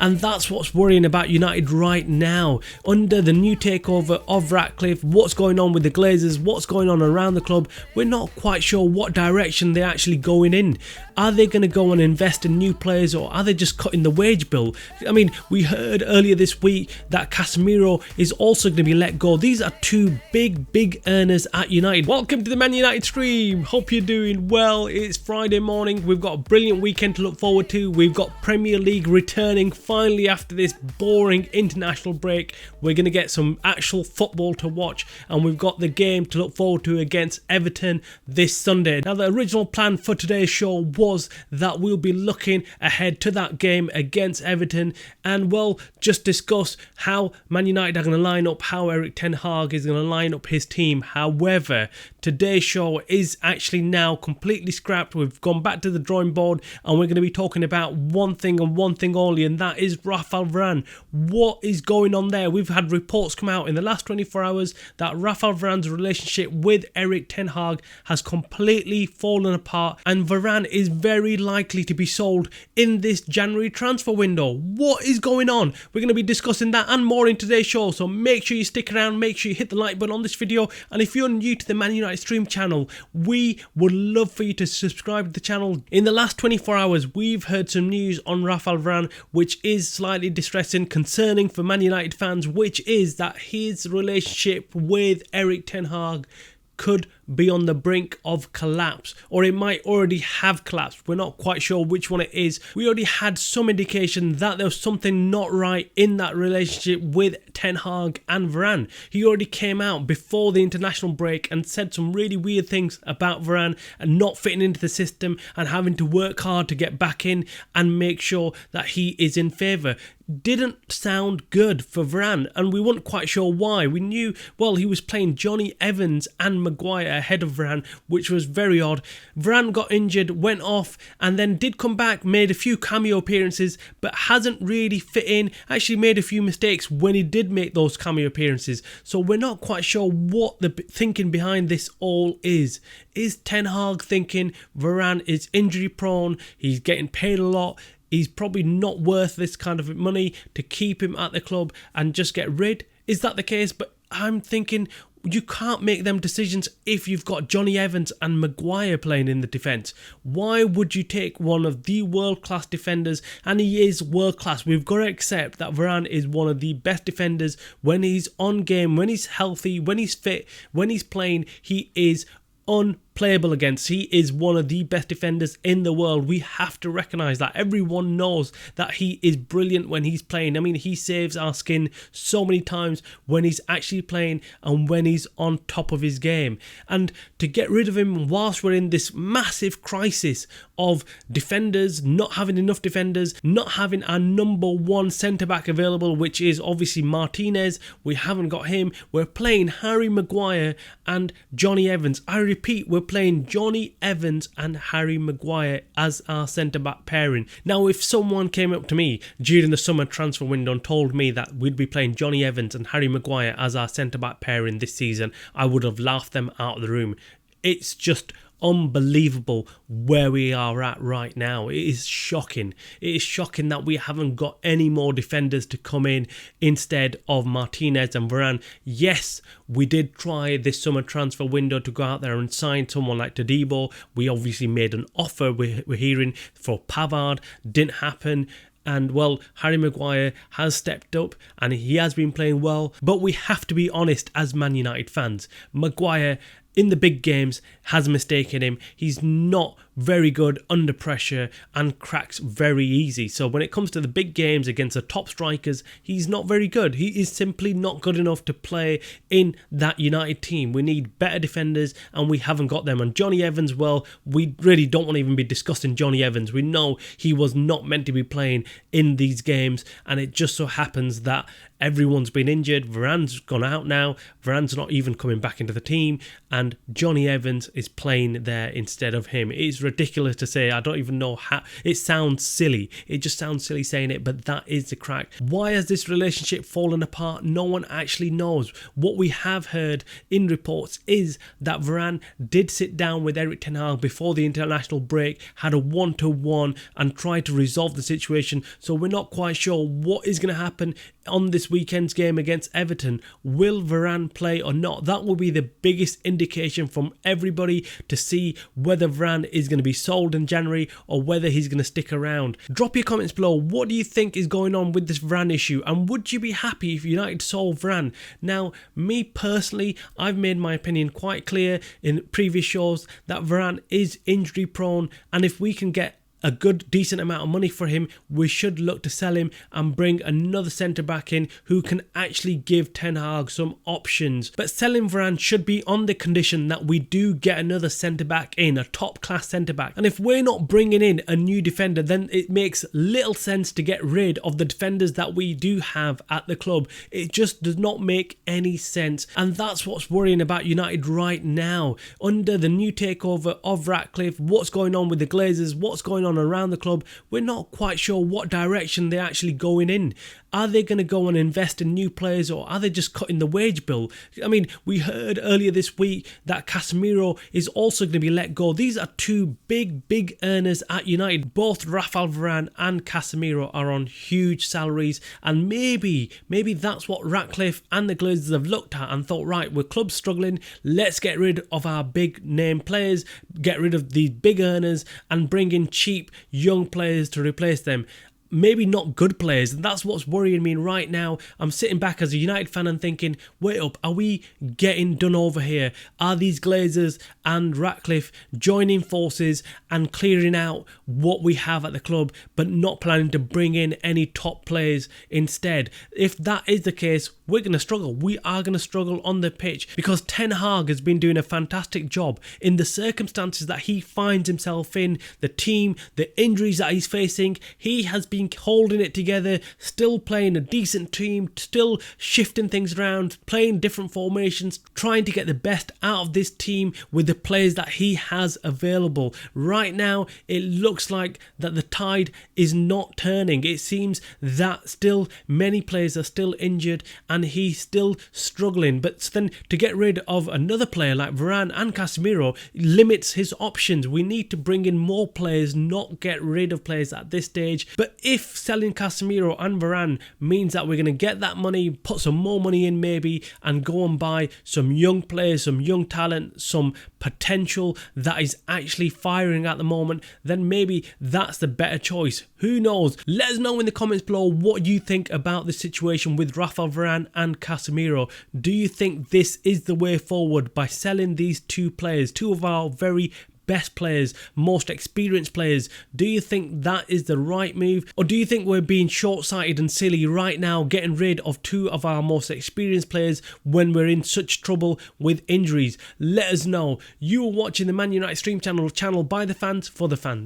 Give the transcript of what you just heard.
And that's what's worrying about United right now. Under the new takeover of Ratcliffe, what's going on with the Glazers, what's going on around the club, we're not quite sure what direction they're actually going in. Are they going to go and invest in new players, or are they just cutting the wage bill? I mean, we heard earlier this week that Casemiro is also going to be let go. These are two big earners at United. Welcome to the Man United stream. Hope you're doing well. It's Friday morning. We've got a brilliant weekend to look forward to. We've got Premier League returning finally after this boring international break. We're going to get some actual football to watch, and we've got the game to look forward to against Everton this Sunday. Now, the original plan for today's show was that we'll be looking ahead to that game against Everton and, well, just discuss how Man United are going to line up, how Erik ten Hag is going to line up his team. However, today's show is actually now completely scrapped. We've gone back to the drawing board, and we're going to be talking about one thing and one thing only, and that is Rafael Varane. What is going on there? We've had reports come out in the last 24 hours that Rafael Varane's relationship with Erik ten Hag has completely fallen apart, and Varane is very likely to be sold in this January transfer window. What is going on? We're going to be discussing that and more in today's show, so make sure you stick around, make sure you hit the like button on this video, and if you're new to the Man United stream channel, we would love for you to subscribe to the channel. In the last 24 hours, we've heard some news on Rafael Varane, which is slightly distressing, concerning for Man United fans, which is that his relationship with Erik ten Hag could be on the brink of collapse, or it might already have collapsed. We're not quite sure which one it is. We already had some indication that there was something not right in that relationship with ten Hag and Varane. He already came out before the international break and said some really weird things about Varane and not fitting into the system and having to work hard to get back in and make sure that he is in favour. Didn't sound good for Varane, and we weren't quite sure why. We knew, well, he was playing Johnny Evans and Maguire ahead of Varane, which was very odd. Varane got injured, went off, and then did come back, made a few cameo appearances, but hasn't really fit in. Actually made a few mistakes when he did make those cameo appearances. So we're not quite sure what the thinking behind this all is. Is ten Hag thinking Varane is injury prone, he's getting paid a lot, he's probably not worth this kind of money to keep him at the club and just get rid? Is that the case? But I'm thinking you can't make them decisions if you've got Johnny Evans and Maguire playing in the defence. Why would you take one of the world-class defenders? And he is world-class. We've got to accept that Varane is one of the best defenders when he's on game, when he's healthy, when he's fit, when he's playing. He is unplayable against. He is one of the best defenders in the world. We have to recognise that. Everyone knows that he is brilliant when he's playing. I mean, he saves our skin so many times when he's actually playing and when he's on top of his game. And to get rid of him whilst we're in this massive crisis of defenders, not having enough defenders, not having our number one centre-back available, which is obviously Martinez. We haven't got him. We're playing Harry Maguire and Johnny Evans. I repeat, we're playing Johnny Evans and Harry Maguire as our centre-back pairing. Now, if someone came up to me during the summer transfer window and told me that we'd be playing Johnny Evans and Harry Maguire as our centre-back pairing this season, I would have laughed them out of the room. It's just unbelievable where we are at right now. It is shocking. It is shocking that we haven't got any more defenders to come in instead of Martinez and Varane. Yes, we did try this summer transfer window to go out there and sign someone like Todibo. We obviously made an offer, we're hearing, for Pavard. Didn't happen. And, well, Harry Maguire has stepped up and he has been playing well. But we have to be honest as Man United fans. Maguire, in the big games, has mistaken him. He's not very good under pressure and cracks very easy. So when it comes to the big games against the top strikers, he's not very good. He is simply not good enough to play in that United team. We need better defenders and we haven't got them. And Johnny Evans, well, we really don't want to even be discussing Johnny Evans. We know he was not meant to be playing in these games, and it just so happens that everyone's been injured. Varane's gone out now. Varane's not even coming back into the team, and Johnny Evans is playing there instead of him. It's ridiculous to say. I don't even know how. It sounds silly. It just sounds silly saying it, but that is the crack. Why has this relationship fallen apart? No one actually knows. What we have heard in reports is that Varane did sit down with Erik ten Hag before the international break, had a one-to-one and tried to resolve the situation. So we're not quite sure what is going to happen on this weekend's game against Everton. Will Varane play or not? That will be the biggest indication from everybody to see whether Varane is going to be sold in January or whether he's going to stick around. Drop your comments below. What do you think is going on with this Varane issue, and would you be happy if United sold Varane? Now, me personally, I've made my opinion quite clear in previous shows that Varane is injury prone, and if we can get a good decent amount of money for him, we should look to sell him and bring another centre back in who can actually give Ten Hag some options. But selling Varane should be on the condition that we do get another centre back in, a top class centre back. And if we're not bringing in a new defender, then it makes little sense to get rid of the defenders that we do have at the club. It just does not make any sense, and that's what's worrying about United right now. Under the new takeover of Ratcliffe, what's going on with the Glazers, what's going on around the club, we're not quite sure what direction they're actually going in. Are they going to go and invest in new players, or are they just cutting the wage bill? I mean, we heard earlier this week that Casemiro is also going to be let go. These are two big earners at United. Both Rafael Varane and Casemiro are on huge salaries, and maybe that's what Ratcliffe and the Glazers have looked at and thought, right, we're club struggling, let's get rid of our big name players, get rid of these big earners and bring in cheap young players to replace them. Maybe not good players, and that's what's worrying me right now. I'm sitting back as a United fan and thinking, wait up, are we getting done over here? Are these Glazers and Ratcliffe joining forces and clearing out what we have at the club, but not planning to bring in any top players instead? If that is the case, we're going to struggle. We are going to struggle on the pitch, because Ten Hag has been doing a fantastic job in the circumstances that he finds himself in, the team, the injuries that he's facing. He has been holding it together, still playing a decent team, still shifting things around, playing different formations, trying to get the best out of this team with the players that he has available. Right now, it looks like that the tide is not turning. It seems that still many players are still injured and he's still struggling. But then to get rid of another player like Varane and Casemiro limits his options. We need to bring in more players, not get rid of players at this stage. But if selling Casemiro and Varane means that we're going to get that money, put some more money in maybe, and go and buy some young players, some young talent, some potential that is actually firing at the moment, then maybe that's the better choice. Who knows? Let us know in the comments below what you think about the situation with Rafael Varane and Casemiro. Do you think this is the way forward by selling these two players, two of our very best players, most experienced players? Do you think that is the right move, or do you think we're being short-sighted and silly right now, getting rid of two of our most experienced players when we're in such trouble with injuries? Let us know. You are watching the Man United Stream channel by the fans for the fans.